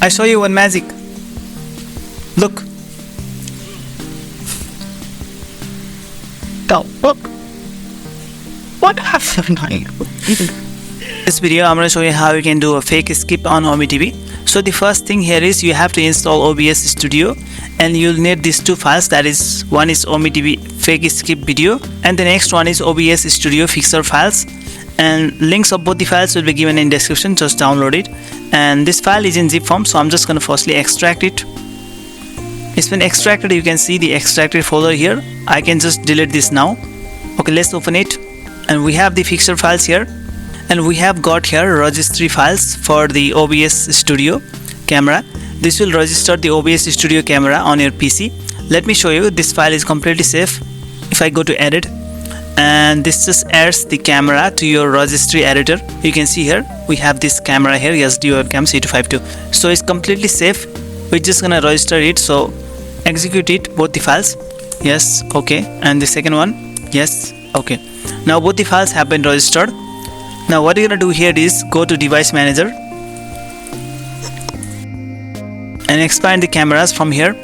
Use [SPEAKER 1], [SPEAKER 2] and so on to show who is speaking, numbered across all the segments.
[SPEAKER 1] I show you one magic. Look. Look. What happened? This video I'm going to show you how you can do a fake skip on Ome TV. So the first thing here is you have to install OBS Studio, and you'll need these two files. That is, one is Ome TV fake skip video, and the next one is OBS Studio fixer files. And links of both the files will be given in description. Just download it. And this file is in zip form, so I'm just going to firstly extract it. It's been extracted. You can see the extracted folder here. I can just delete this now. Okay, let's open it. And we have the fixer files here, and we have got here registry files for the OBS Studio camera. This will register the OBS Studio camera on your PC. Let me show you. This file is completely safe. If I go to edit, and this just adds the camera to your registry editor. You can see here we have this camera here, SD webcam C252. So it's completely safe. We're just gonna register it. So execute it, both the files. Yes, okay. And the second one, yes, okay. Now both the files have been registered. Now what you're gonna do here is go to device manager and expand the cameras from here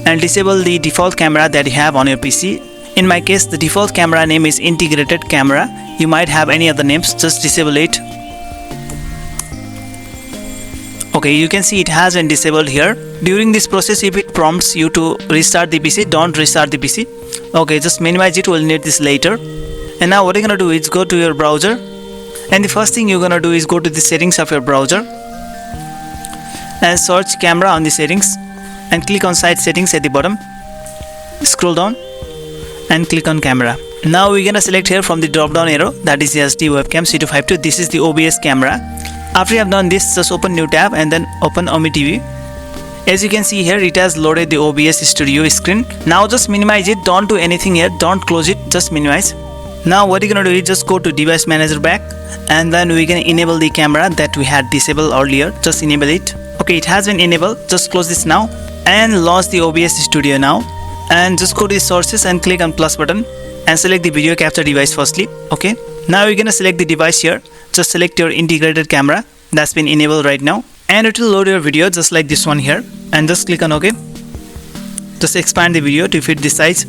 [SPEAKER 1] and disable the default camera that you have on your PC. In my case, the default camera name is integrated camera. You might have any other names, just disable it. Okay, you can see it has been disabled here. During this process, if it prompts you to restart the PC, don't restart the PC. Okay, just minimize it, we'll need this later. And now what you're gonna do is go to your browser, and the first thing you're gonna do is go to the settings of your browser and search camera on the settings and click on site settings at the bottom. Scroll down and click on camera. Now we're gonna select here from the drop down arrow, that is SD webcam C252. This is the OBS camera. After you have done this, just open new tab and then open Ome TV. As you can see here, it has loaded the OBS Studio screen. Now just minimize it, don't do anything here, don't close it, just minimize. Now what you're gonna do is just go to device manager back, and then we're gonna enable the camera that we had disabled earlier. Just enable it. Okay, it has been enabled. Just close this now and launch the OBS Studio now. And just go to the sources and click on plus button and select the video capture device firstly. Okay, now you're gonna select the device here. Just select your integrated camera that's been enabled right now, and it will load your video just like this one here, and just click on OK. Just expand the video to fit the size.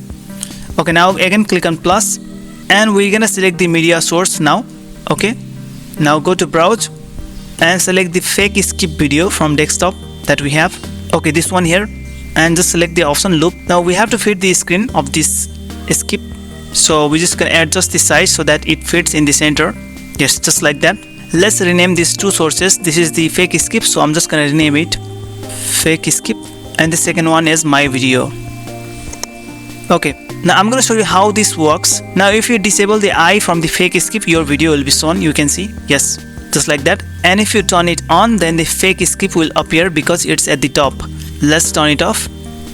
[SPEAKER 1] Okay, now again click on plus, and we're gonna select the media source now. Okay, now go to browse and select the fake skip video from desktop that we have. Okay, this one here, and just select the option loop. Now we have to fit the screen of this skip, so we just gonna adjust the size so that it fits in the center. Yes, just like that. Let's rename these two sources. This is the fake skip, so I'm just gonna rename it fake skip, and the second one is my video. Okay, now I'm gonna show you how this works. Now if you disable the eye from the fake skip, your video will be shown. You can see, yes, just like that. And if you turn it on, then the fake skip will appear because it's at the top. Let's turn it off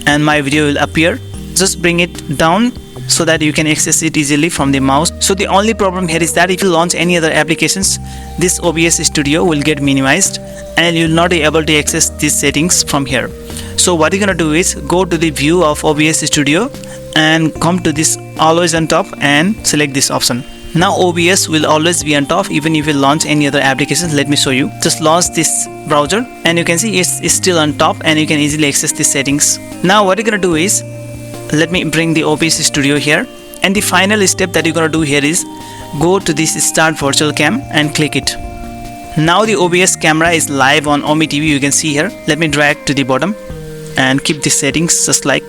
[SPEAKER 1] and my video will appear. Just bring it down so that you can access it easily from the mouse. So the only problem here is that if you launch any other applications, this OBS Studio will get minimized and you'll not be able to access these settings from here. So what you're gonna do is go to the view of OBS Studio and come to this always on top and select this option. Now OBS will always be on top even if you launch any other applications. Let me show you. Just launch this browser and you can see it's still on top and you can easily access the settings. Now what you're gonna do is, let me bring the OBS Studio here, and the final step that you're gonna do here is go to this start virtual cam and click it. Now the OBS camera is live on Ome TV. You can see here. Let me drag to the bottom and keep the settings just like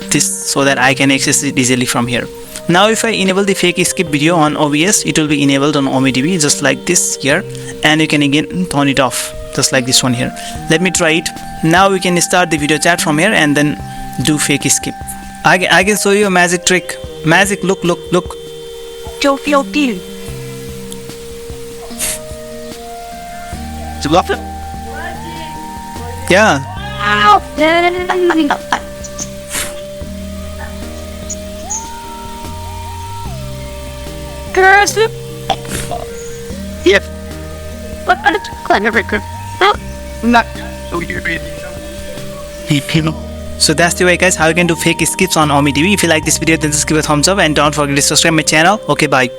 [SPEAKER 1] this so that I can access it easily from here. Now if I enable the fake skip video on OBS, it will be enabled on Ome TV just like this here, and you can again turn it off just like this one here. Let me try it. Now we can start the video chat from here and then do fake skip. I can show you a magic trick. Magic, look. Yeah. Yep. So that's the way guys how you can do fake skips on Ome TV. If you like this video, then just give a thumbs up and don't forget to subscribe my channel. Okay, bye.